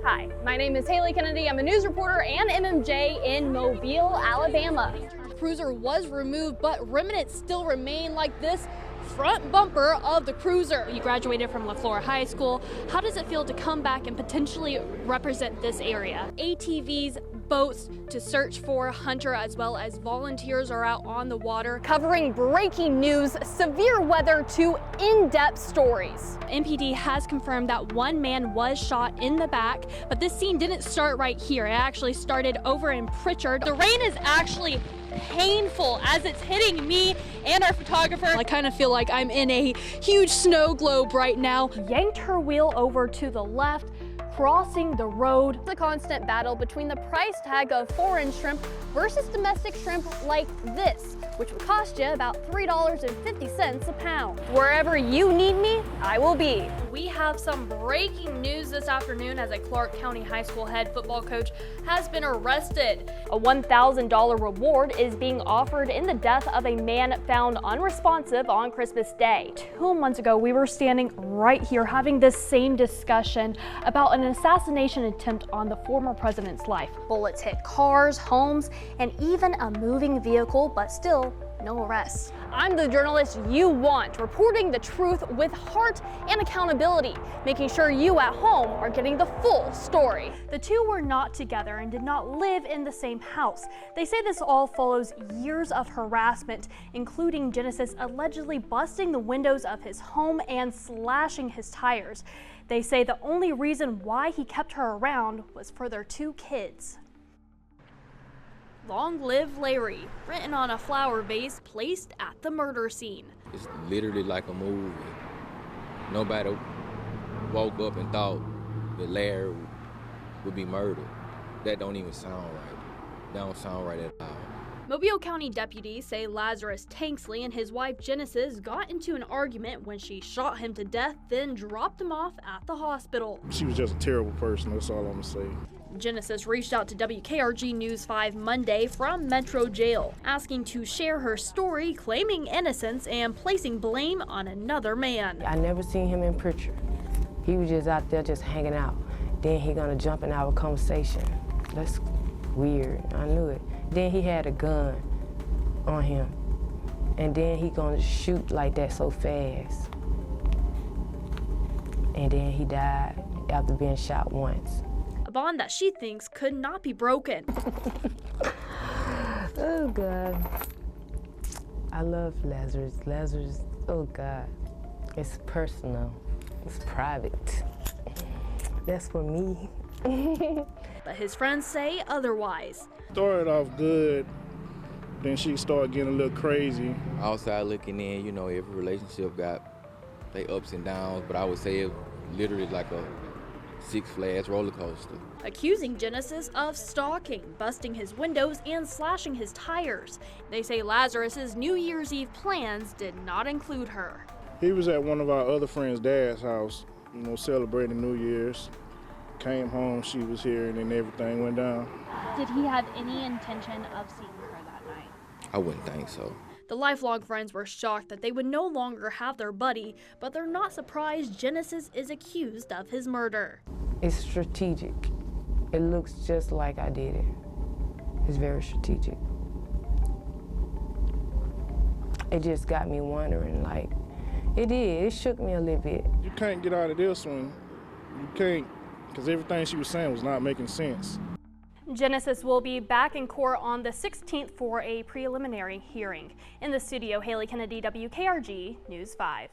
Hi, my name is Haylee Kennedy. I'm a news reporter and MMJ in Mobile, Alabama. The cruiser was removed, but remnants still remain, like this front bumper of the cruiser. You graduated from La Flora High School. How does it feel to come back and potentially represent this area? ATVs, boats to search for Hunter, as well as volunteers are out on the water covering breaking news, severe weather to in-depth stories. MPD has confirmed that one man was shot in the back, but this scene didn't start right here. It actually started over in Pritchard. The rain is actually painful as it's hitting me and our photographer. I kind of feel like I'm in a huge snow globe right now. Yanked her wheel over to the left, crossing the road. It's a constant battle between the price tag of foreign shrimp versus domestic shrimp like this, which would cost you about $3.50 a pound. Wherever you need me, I will be. We have some breaking news this afternoon as a Clark County High School head football coach has been arrested. A $1,000 reward is being offered in the death of a man found unresponsive on Christmas Day. 2 months ago, we were standing right here having this same discussion about an assassination attempt on the former president's life. Bullets hit cars, homes, and even a moving vehicle, but still no arrests. I'm the journalist you want, reporting the truth with heart and accountability, making sure you at home are getting the full story. The two were not together and did not live in the same house. They say this all follows years of harassment, including Genesis allegedly busting the windows of his home and slashing his tires. They say the only reason why he kept her around was for their 2 kids. Long live Larry, written on a flower vase placed at the murder scene. It's literally like a movie. Nobody woke up and thought that Larry would be murdered. That don't even sound right. That don't sound right at all. Mobile County deputies say Lazarus Tanksley and his wife Genesis got into an argument when she shot him to death, then dropped him off at the hospital. She was just a terrible person, that's all I'm gonna say. Genesis reached out to WKRG News 5 Monday from Metro Jail, asking to share her story, claiming innocence and placing blame on another man. I never seen him in Pritchard. He was just out there just hanging out. Then he gonna jump in our conversation. That's weird, I knew it. Then he had a gun on him. And then he gonna shoot like that so fast. And then he died after being shot once. A bond that she thinks could not be broken. Oh God. I love Lazarus. Lazarus, oh God. It's personal, it's private. That's for me. But his friends say otherwise. Started off good, then she started getting a little crazy. Outside looking in, you know, every relationship got their ups and downs, but I would say it literally like a Six Flags roller coaster. Accusing Genesis of stalking, busting his windows, and slashing his tires. They say Lazarus's New Year's Eve plans did not include her. He was at one of our other friends' dad's house, you know, celebrating New Year's. Came home, she was here, and then everything went down. Did he have any intention of seeing her that night? I wouldn't think so. The lifelong friends were shocked that they would no longer have their buddy, but they're not surprised Genesis is accused of his murder. It's strategic. It looks just like I did it. It's very strategic. It just got me wondering, like, it did. It shook me a little bit. You can't get out of this one. You can't, because everything she was saying was not making sense. Genesis will be back in court on the 16th for a preliminary hearing. In the studio, Haylee Kennedy, WKRG News 5.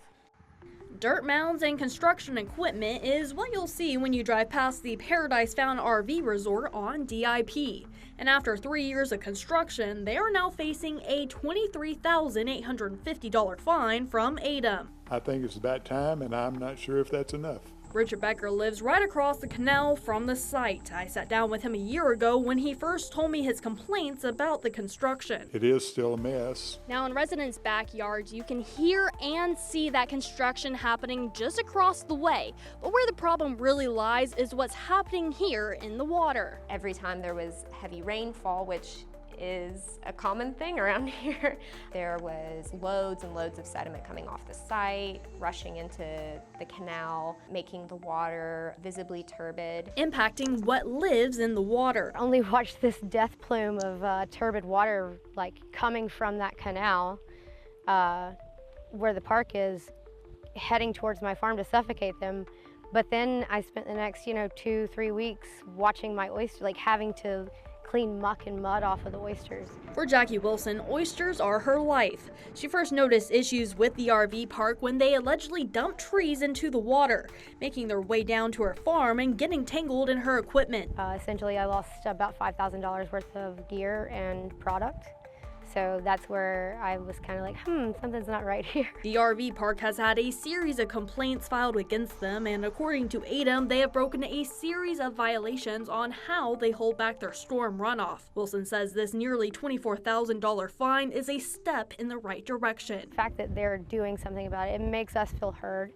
Dirt mounds and construction equipment is what you'll see when you drive past the Paradise Found RV Resort on DIP. And after 3 years of construction, they are now facing a $23,850 fine from ADEM. I think it's about time, and I'm not sure if that's enough. Richard Becker lives right across the canal from the site. I sat down with him a year ago when he first told me his complaints about the construction. It is still a mess. Now in residents' backyards, you can hear and see that construction happening just across the way. But where the problem really lies is what's happening here in the water. Every time there was heavy rainfall, which is a common thing around here. There was loads and loads of sediment coming off the site, rushing into the canal, making the water visibly turbid. Impacting what lives in the water. Only watched this death plume of turbid water like coming from that canal where the park is, heading towards my farm to suffocate them. But then I spent the next, 2-3 weeks watching my oyster, like having to clean muck and mud off of the oysters. For Jackie Wilson, oysters are her life. She first noticed issues with the RV park when they allegedly dumped trees into the water, making their way down to her farm and getting tangled in her equipment. Essentially, I lost about $5,000 worth of gear and product. So that's where I was kind of like, something's not right here. The RV park has had a series of complaints filed against them, and according to ADEM, they have broken a series of violations on how they hold back their storm runoff. Wilson says this nearly $24,000 fine is a step in the right direction. The fact that they're doing something about it, it makes us feel heard.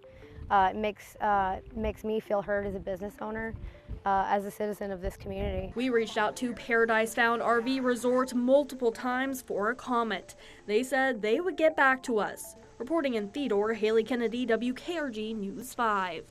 It makes me feel heard as a business owner. As a citizen of this community. We reached out to Paradise Found RV Resort multiple times for a comment. They said they would get back to us. Reporting in Theodore, Haylee Kennedy, WKRG News 5.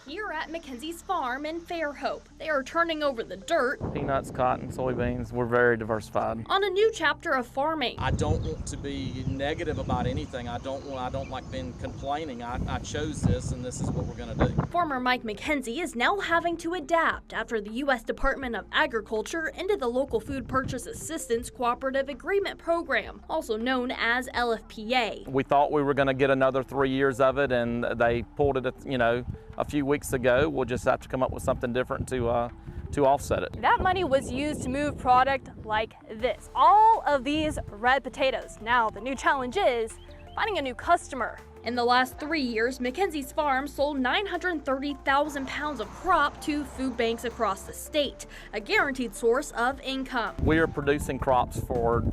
Here at Mackenzie's farm in Fairhope, they are turning over the dirt. Peanuts, cotton, soybeans, we're very diversified. On a new chapter of farming. I don't want to be negative about anything. I don't like being complaining. I chose this and this is what we're gonna do. Farmer Mike McKenzie is now having to adapt after the U.S. Department of Agriculture ended the Local Food Purchase Assistance Cooperative Agreement Program, also known as LFPA. We thought we were gonna get another 3 years of it, and they pulled it, a few weeks ago. We'll just have to come up with something different to offset it. That money was used to move product like this. All of these red potatoes. Now the new challenge is finding a new customer. In the last 3 years, Mackenzie's farm sold 930,000 pounds of crop to food banks across the state, a guaranteed source of income. We are producing crops for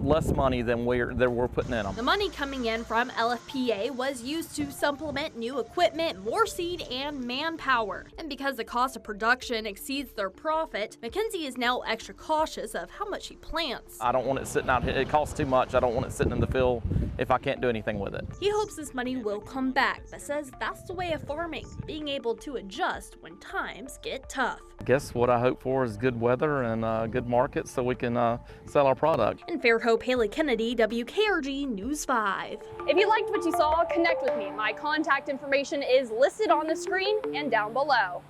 less money than we're putting in them. The money coming in from LFPA was used to supplement new equipment, more seed, and manpower. And because the cost of production exceeds their profit, Mackenzie is now extra cautious of how much he plants. I don't want it sitting out here. It costs too much. I don't want it sitting in the field if I can't do anything with it. He hopes this money will come back, but says that's the way of farming, being able to adjust when times get tough. I guess what I hope for is good weather and good markets so we can sell our product. In Fairhope, Haylee Kennedy, WKRG News 5. If you liked what you saw, connect with me. My contact information is listed on the screen and down below.